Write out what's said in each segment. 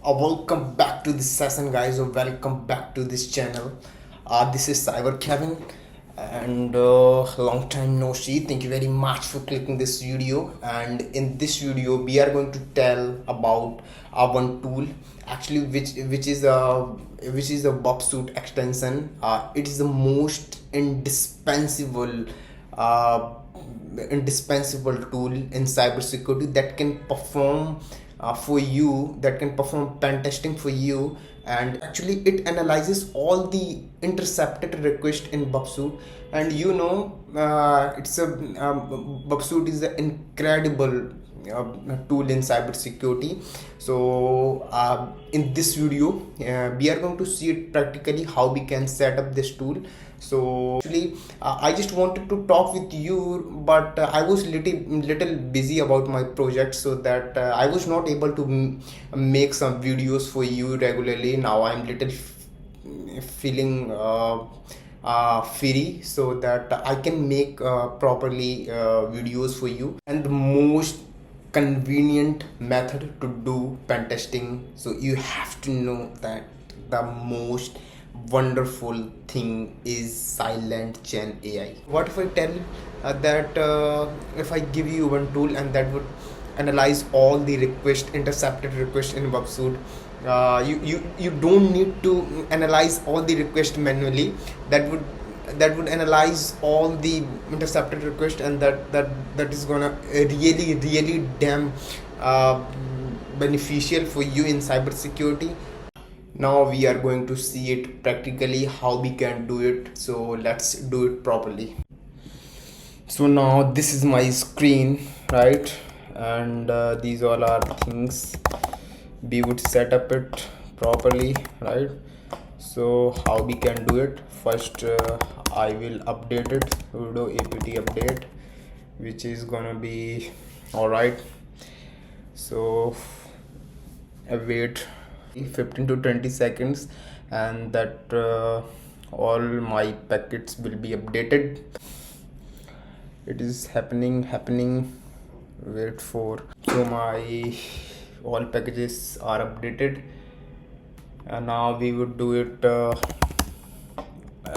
Welcome back to this session, guys, or welcome back to this channel. This is Cavin, and long time no see. Thank you very much for clicking this video. And in this video, we are going to tell about one tool, actually, which is a Burp Suite extension. It is the most indispensable tool in cybersecurity that can perform pen testing for you. And actually it analyzes all the intercepted requests in Burp Suite. And Burp Suite is an incredible tool in cybersecurity. So in this video, we are going to see it practically how we can set up this tool. So actually I just wanted to talk with you, but I was little busy about my project, so that I was not able to make some videos for you regularly. Now I'm little feeling free, so that I can make properly videos for you. And the most convenient method to do pen testing, so you have to know that the most wonderful thing is SilentChain AI. What if I tell that if I give you one tool and that would analyze all the intercepted requests in Burp Suite. You don't need to analyze all the requests manually. That would analyze all the intercepted requests, and that is gonna really damn beneficial for you in cybersecurity. Now we are going to see it practically how we can do it, so let's do it properly. So now this is my screen, right? And these all are things we would set up it properly, right? So how we can do it? First I will update it, sudo apt update, which is gonna be all right. So wait 15 to 20 seconds, and that all my packets will be updated. It is happening. Wait for, so my all packages are updated, and now we would do it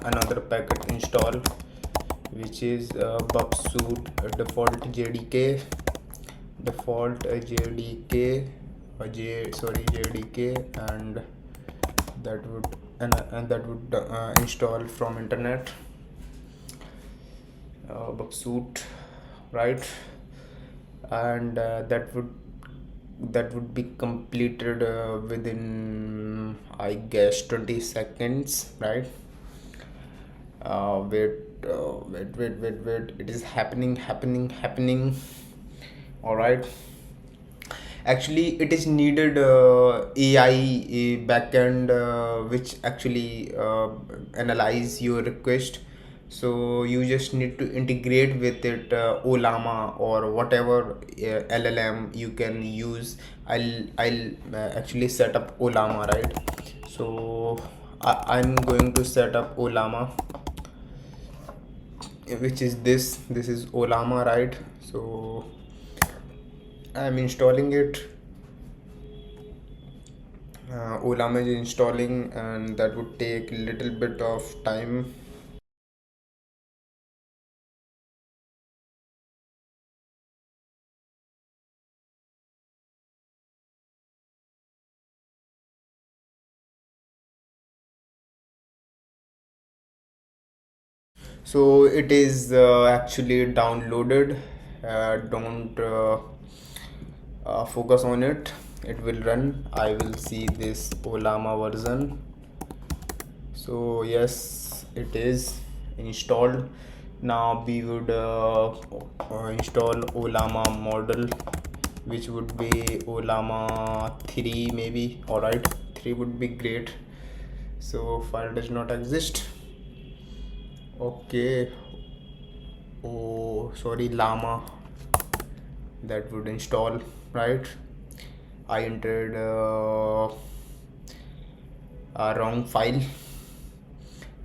another packet install, which is Burp Suite default jdk jdk, and that would install from internet Burp Suite, right? And that would be completed within, I guess, 20 seconds, right? Wait, it is happening. All right. Actually it is needed AI backend which actually analyze your request. So you just need to integrate with it Ollama or whatever LLM you can use. I'll actually set up Ollama, right? So I'm going to set up Ollama, which is this is Ollama, right? So I'm installing it. Ollama is installing, and that would take a little bit of time. So it is actually downloaded. Don't focus on it. It will run. I will see this Ollama version. So yes, it is installed. Now we would install Ollama model, which would be Ollama 3 maybe. All right, 3 would be great. So file does not exist. Okay. Oh, sorry, llama. That would install, right? I entered a wrong file,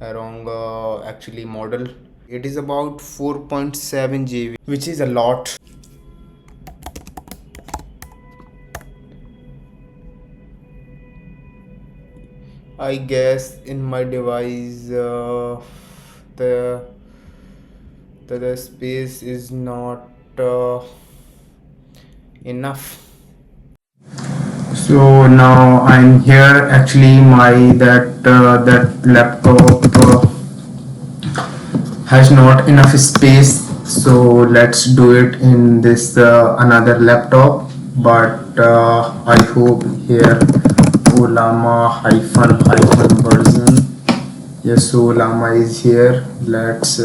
a wrong actually model. It is about 4.7 GB, which is a lot. I guess in my device the the space is not enough. So now I'm here. Actually, my that laptop has not enough space. So let's do it in this another laptop. But I hope here Ollama version. Yes, Ollama is here. Let's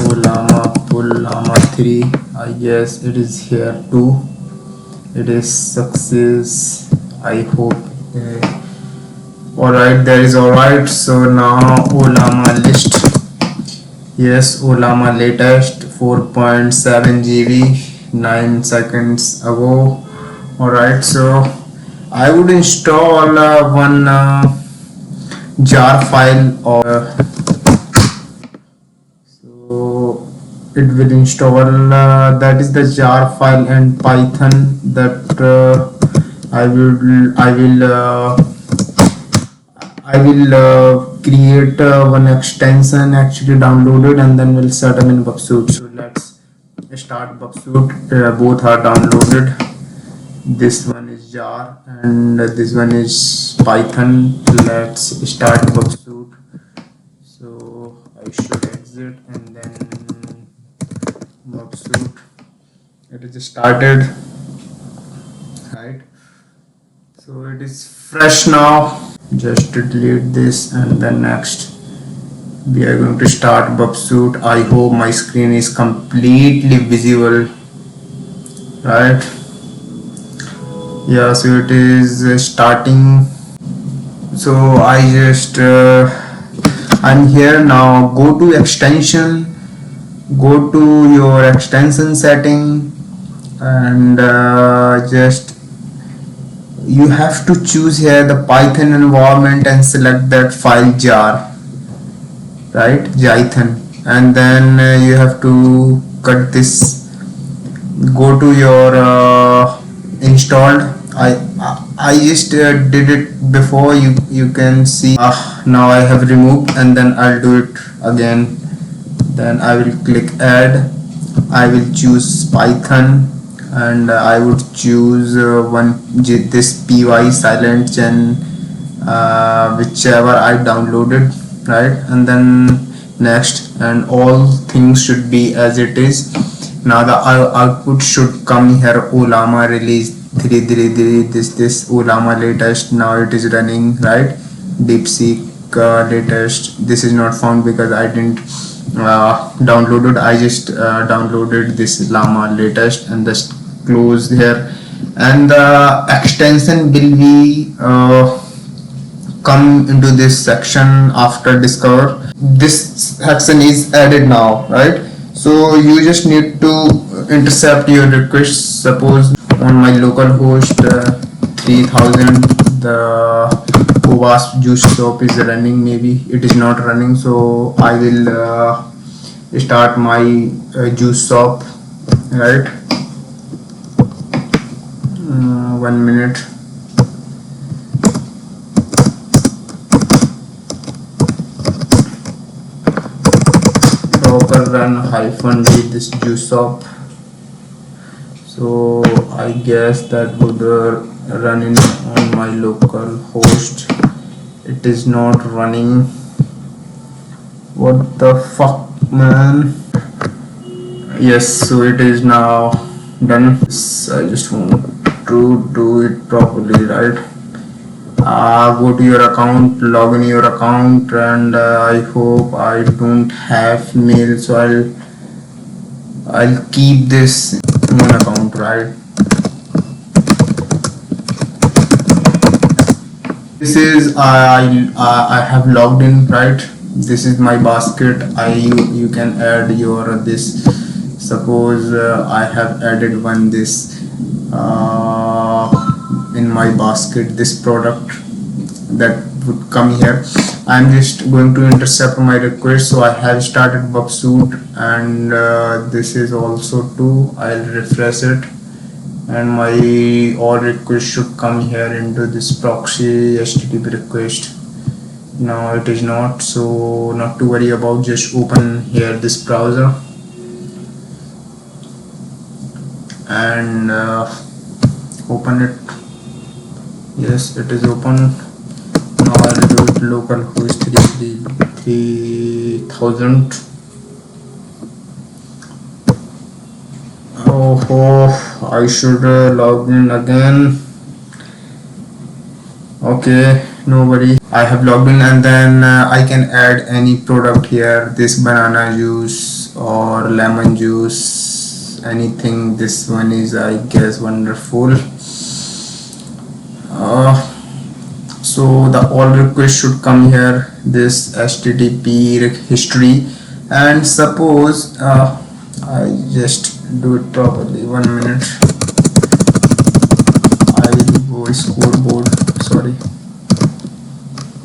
Ollama 3. I guess it is here too. It is success. I hope. Alright, there is alright. So now Ollama list. Yes, Ollama latest 4.7 GB 9 seconds ago. Alright, so I would install one jar file, or so it will install that is the jar file and Python that I will create one extension actually downloaded, and then we'll set them in Burp Suite. So let's start Burp Suite. Both are downloaded. This one is jar and this one is Python. Let's start Burp Suite. So I should exit and then Burp Suite. It is started, right? So it is fresh now. Just delete this and then next we are going to start Burp Suite. I hope my screen is completely visible, right? Yeah, so it is starting. So I just I'm here now. Go to extension, go to your extension setting, and just you have to choose here the Python environment and select that file jar, right? Jython, and then you have to cut this. Go to your installed. I just did it before. You can see. Now I have removed, and then I'll do it again. Then I will click add. I will choose Python, and I would choose this py SilentChain whichever I downloaded, right? And then next, and all things should be as it is. Now the output should come here. Ollama release 333. This Ollama latest. Now it is running, right? DeepSeek latest. This is not found because I didn't download it. I just downloaded this Llama latest and just close here, and the extension will be come into this section after discover. This section is added now, right? So you just need to intercept your request. Suppose on my local host 3000 the OWASP Juice Shop is running. Maybe it is not running, so I will start my juice shop, right? 1 minute. Docker run -d this juice shop. So I guess that would run in on my local host. It is not running. What the fuck, man? Yes, so it is now done. I just want to do it properly, right? Go to your account, log in your account, and I hope I don't have mail, so I'll keep this one account, right? This is I have logged in, right? This is my basket. You can add your this. Suppose I have added one this in my basket, this product that would come here. I'm just going to intercept my request. So I have started Burp Suite, and this is also too. I'll refresh it, and my all requests should come here into this proxy HTTP request. Now it is not, so not to worry about, just open here this browser and open it. Yes, it is open. Now I'll do it localhost 3000. Oh, I should log in again. Okay, no worry, I have logged in, and then I can add any product here, this banana juice or lemon juice, anything. This one is, I guess, wonderful. So the all requests should come here, this HTTP history, and suppose I just do it properly. 1 minute, I will go scoreboard,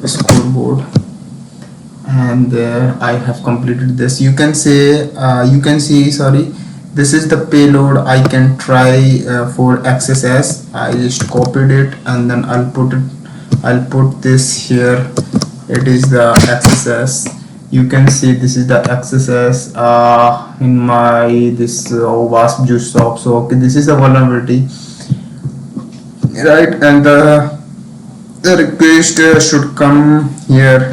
scoreboard, and I have completed this. You can say this is the payload I can try for XSS. I just copied it and then I'll put this here. It is the XSS. You can see this is the XSS in my OWASP Juice Shop. So okay, this is a vulnerability, right? And the request should come here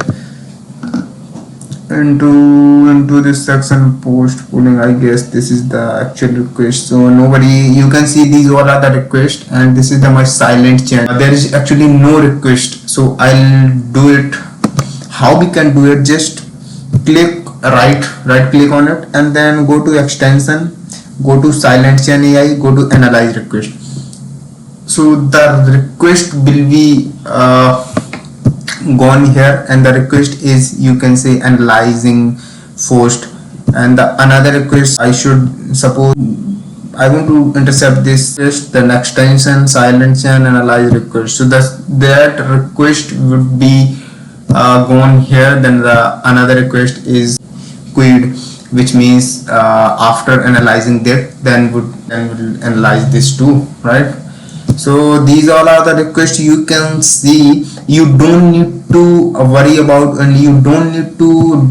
into this section, post pooling. I guess this is the actual request. So nobody, you can see these all are the request, and this is my silent chain. There is actually no request, so I'll do it. How we can do it? Just click right click on it and then go to extension, go to SilentChain AI, go to analyze request. So the request will be gone here, and the request is, you can say, analyzing first, and the another request, I should suppose I want to intercept this request, then extension SilentChain analyze request. So that request would be gone here. Then the another request is queued, which means after analyzing that, then we'll analyze this too, right? So these all are the requests. You can see you don't need to worry about, and you don't need to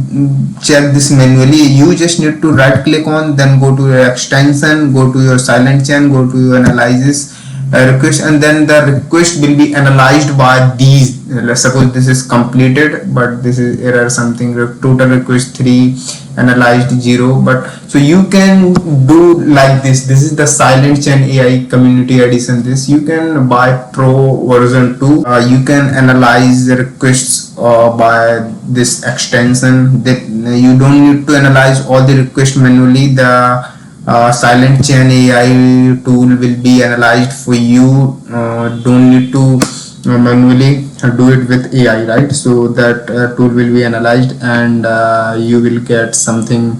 check this manually. You just need to right click on, then go to your extension, go to your SilentChain, go to your analysis request, and then the request will be analyzed by these. Let's suppose this is completed, but this is error something, total request 3, analyzed 0. But so you can do like this. This is the SilentChain AI community edition. This you can buy pro version 2. You can analyze the requests by this extension. That you don't need to analyze all the requests manually. The SilentChain AI tool will be analyzed for you. Don't need to manually do it with AI, right? So that tool will be analyzed, and you will get something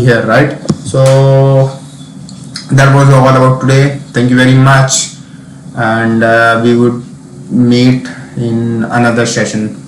here, right? So that was all about today. Thank you very much, and we would meet in another session.